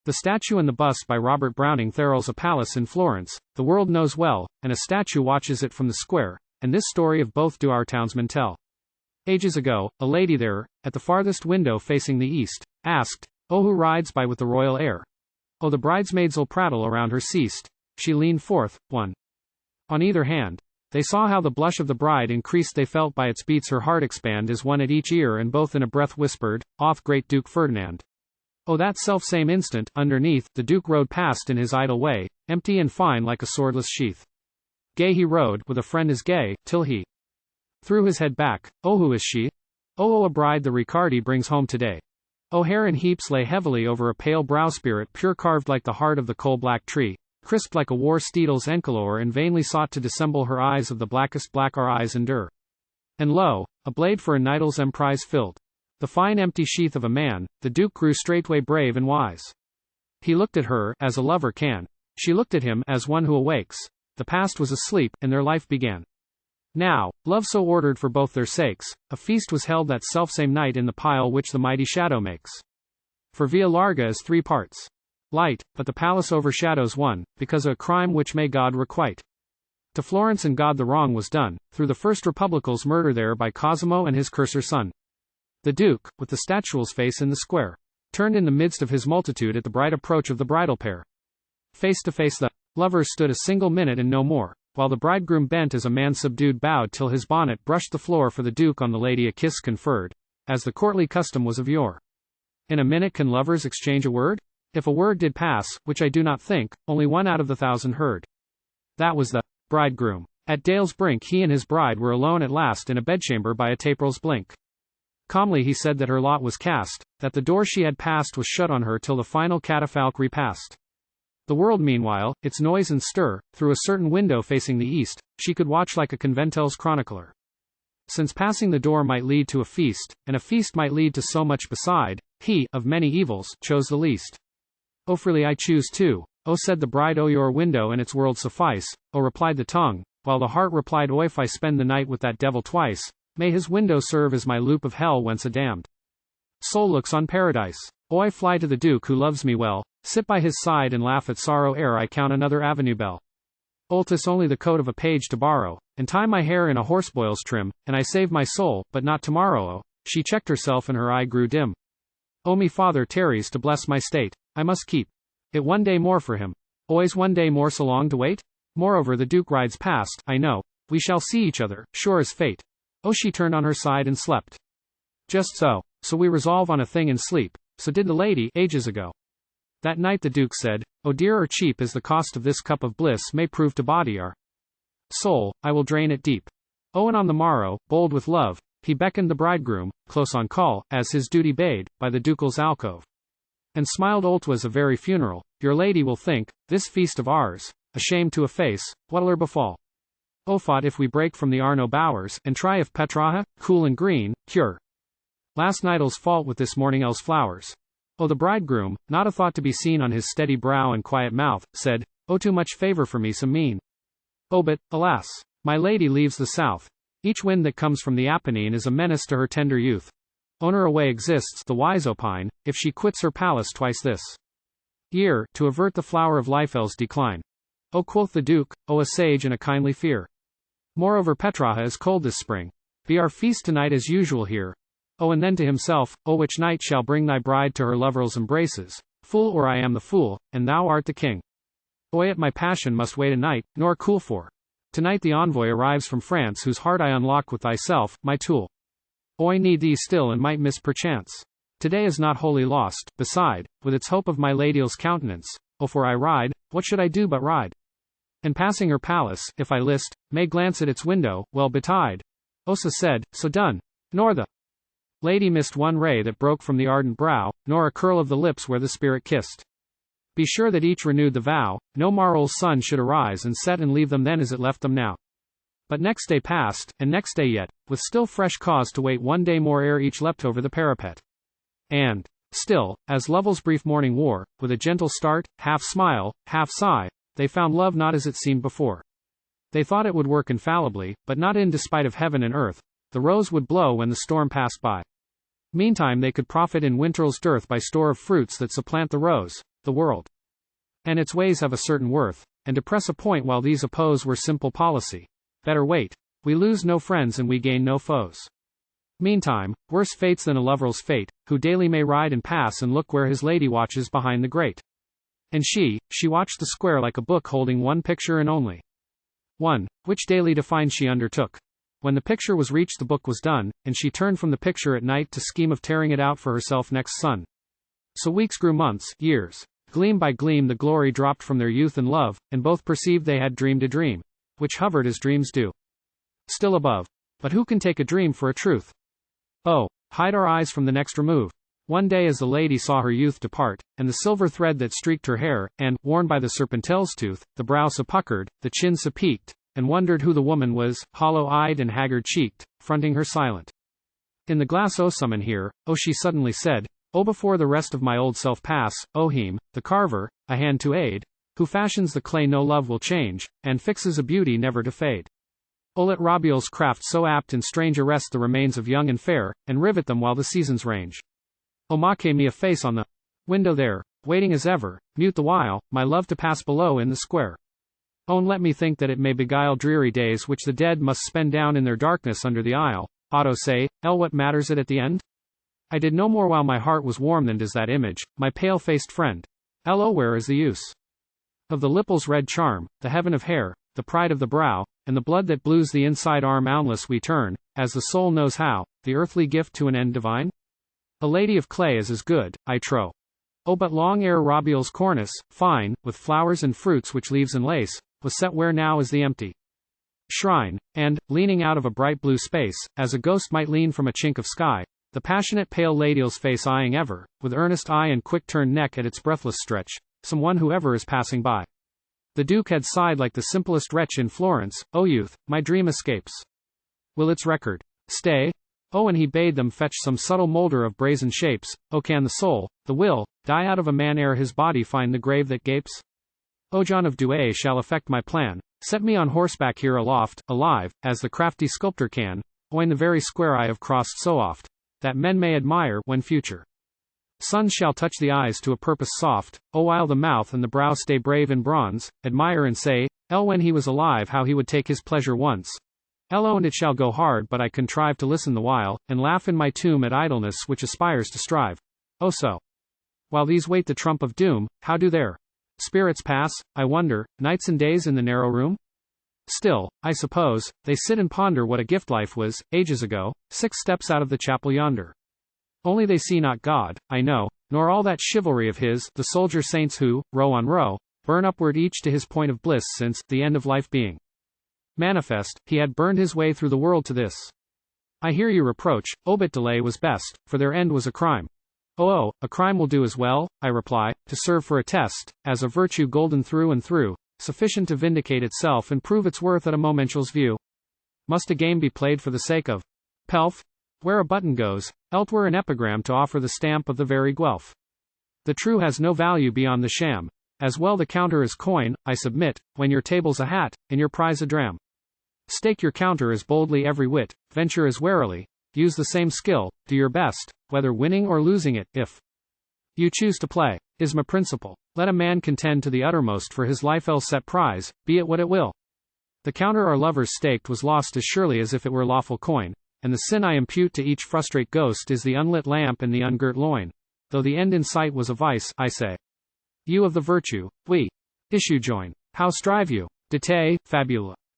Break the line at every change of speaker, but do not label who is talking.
The statue and the bust by Robert Browning. Thereĺs, a palace in Florence, the world knows well, and a statue watches it from the square, and this story of both do our townsmen tell. Ages ago, a lady there, at the farthest window facing the east, asked, ôWho rides by with the royal air? The bridesmaids'll prattle around her ceased. She leaned forth, one on either hand. They saw how the blush of the bride increased, they felt by its beats her heart expand as one at each ear, and both in a breath whispered, ôThe, Great-Duke Ferdinand. That self-same instant, underneath, the Duke rode past in his idle way, empty and fine like a swordless sheath. Gay he rode, with a friend as gay, till he threw his head back. ôWho is she? ôOh, a bride the Riccardi brings home today. Hair in heaps lay heavily over a pale brow, spirit pure carved like the heart of the coal-black tree, crisped like a war steedle's encolor, and vainly sought to dissemble her eyes, of the blackest black our eyes endure. And lo, a blade for a knight's emprise filled the fine empty sheath of a man. The Duke grew straightway brave and wise. He looked at her, as a lover can. She looked at him, as one who awakes. The past was asleep, and their life began. Now, love so ordered for both their sakes, a feast was held that selfsame night in the pile which the mighty shadow makes. For Via Larga is 3 parts light, but the palace overshadows one, because of a crime which may God requite. To Florence and God the wrong was done, through the first Republic's murder there by Cosimo and his cursor son. The Duke, with the statue's face in the square, turned in the midst of his multitude at the bright approach of the bridal pair. Face to face the lovers stood a single minute and no more, while the bridegroom bent as a man subdued bowed till his bonnet brushed the floor, for the Duke on the lady a kiss conferred, as the courtly custom was of yore. In a minute can lovers exchange a word? If a word did pass, which I do not think, only one out of the 1,000 heard. That was the bridegroom. At Thereъл's brink he and his bride were alone at last in a bedchamber by a taper's blink. Calmly he said that her lot was cast, that the door she had passed was shut on her till the final catafalque repassed. The world meanwhile, its noise and stir, through a certain window facing the east, she could watch like a conventel's chronicler. Since passing the door might lead to a feast, and a feast might lead to so much beside, he, of many evils, chose the least. Freely I choose too. Said the bride, your window and its world suffice. Replied the tongue, while the heart replied, if I spend the night with that devil twice, may his window serve as my loop of hell whence a damned soul looks on paradise. I fly to the Duke who loves me well, sit by his side and laugh at sorrow ere I count another avenue bell. 'Tis only the coat of a page to borrow, and tie my hair in a horseboil's trim, and I save my soul, but not tomorrow. She checked herself and her eye grew dim. Me father tarries to bless my state, I must keep it one day more for him. Is one day more so long to wait? Moreover the Duke rides past, I know, we shall see each other, sure as fate. She turned on her side and slept. Just so we resolve on a thing in sleep, so did the lady, ages ago. That night the Duke said, dear or cheap as the cost of this cup of bliss may prove to body our soul, I will drain it deep. And on the morrow, bold with love, he beckoned the bridegroom, close on call, as his duty bade, by the ducal's alcove. And smiled, 'twas a very funeral, your lady will think, this feast of ours, a shame to efface, what'll befall? Thought if we break from the Arno bowers, and try if Petraja, cool and green, cure last night's fault with this morning's flowers. The bridegroom, not a thought to be seen on his steady brow and quiet mouth, said, too much favor for me some mean. But, alas, my lady leaves the south. Each wind that comes from the Apennine is a menace to her tender youth. Owner away exists, the wise opine, if she quits her palace twice this year, to avert the flower of life's decline. Quoth the Duke, a sage and a kindly fear. Moreover Petraja is cold this spring. Be our feast tonight as usual here. And then to himself, which night shall bring thy bride to her lover's embraces? Fool, or I am the fool, and thou art the king. At my passion must wait a night, nor cool for. Tonight the envoy arrives from France, whose heart I unlock with thyself, my tool. I need thee still and might miss perchance. Today is not wholly lost, beside, with its hope of my lady's countenance. For I ride, what should I do but ride? And passing her palace, if I list, may glance at its window, well betide. Said, so done. Nor the lady missed one ray that broke from the ardent brow, nor a curl of the lips where the spirit kissed. Be sure that each renewed the vow, no morrow's sun should arise and set and leave them then as it left them now. But next day passed, and next day yet, with still fresh cause to wait one day more ere each leapt over the parapet. And, still, as Lovell's brief morning wore, with a gentle start, half smile, half sigh, they found love not as it seemed before. They thought it would work infallibly, but not in despite of heaven and earth. The rose would blow when the storm passed by. Meantime they could profit in winter's dearth by store of fruits that supplant the rose. the world. And its ways have a certain worth, and to press a point while these oppose were simple policy. Better wait. We lose no friends and we gain no foes. Meantime, worse fates than a lover's fate, who daily may ride and pass and look where his lady watches behind the grate. And she watched the square like a book holding one picture and only one, which daily to find she undertook. When the picture was reached the book was done, and she turned from the picture at night to scheme of tearing it out for herself next sun. So weeks grew months, years. Gleam by gleam the glory dropped from their youth and love, and both perceived they had dreamed a dream, which hovered as dreams do, still above. But who can take a dream for a truth? Oh, hide our eyes from the next remove. One day as the lady saw her youth depart, and the silver thread that streaked her hair, and, worn by the serpentel's tooth, the brow so puckered, the chin so peaked, and wondered who the woman was, hollow-eyed and haggard-cheeked, fronting her silent. In the glass ôSummon here, she suddenly said, before the rest of my old self pass, ôHeem, the carver, a hand to aid, who fashions the clay no love will change, and fixes a beauty never to fade. Let Rabiel's craft so apt and strange arrest the remains of young and fair, and rivet them while the seasons range. Make me a face on the window there, waiting as ever, mute the while, my love to pass below in the square. Let me think that it may beguile dreary days which the dead must spend down in their darkness under the aisle. Otto say, what matters it at the end? I did no more while my heart was warm than does that image, my pale-faced friend. Where is the use of the lipple's red charm, the heaven of hair, the pride of the brow, and the blood that blues the inside arm unless we turn, as the soul knows how, the earthly gift to an end divine? A lady of clay is as good, I trow. But long ere Rabiel's cornice, fine, with flowers and fruits which leaves and lace, was set where now is the empty shrine, and, leaning out of a bright blue space, as a ghost might lean from a chink of sky, the passionate pale lady's face eyeing ever, with earnest eye and quick-turned neck at its breathless stretch, some one who ever is passing by. The Duke had sighed like the simplest wretch in Florence, youth, my dream escapes. Will its record stay? And he bade them fetch some subtle moulder of brazen shapes. Can the soul, the will, die out of a man ere his body find the grave that gapes? John of Douay shall effect my plan, set me on horseback here aloft, alive, as the crafty sculptor can, in the very square I have crossed so oft, that men may admire, when future suns shall touch the eyes to a purpose soft, while the mouth and the brow stay brave in bronze, admire and say, when he was alive how he would take his pleasure once. And it shall go hard but I contrive to listen the while, and laugh in my tomb at idleness which aspires to strive. So. While these wait the trump of doom, how do their spirits pass, I wonder, nights and days in the narrow room? Still, I suppose, they sit and ponder what a gift life was, ages ago, 6 steps out of the chapel yonder. Only they see not God, I know, nor all that chivalry of his, the soldier saints who, row on row, burn upward each to his point of bliss since, the end of life being manifest, he had burned his way through the world to this. I hear you reproach, but delay was best, for their end was a crime. A crime will do as well, I reply, to serve for a test, as a virtue golden through and through, sufficient to vindicate itself and prove its worth at a moment's view. Must a game be played for the sake of pelf? Where a button goes, were an epigram to offer the stamp of the very Guelph. The true has no value beyond the sham. As well the counter as coin, I submit, when your table's a hat, and your prize a dram. Stake your counter as boldly every whit, venture as warily, use the same skill, do your best, whether winning or losing it, if you choose to play, is my principle. Let a man contend to the uttermost for his life else set prize, be it what it will. The counter our lovers staked was lost as surely as if it were lawful coin, and the sin I impute to each frustrate ghost is the unlit lamp and the ungirt loin. Though the end in sight was a vice, I say. You of the virtue, we issue join. How strive you? De te, fabula.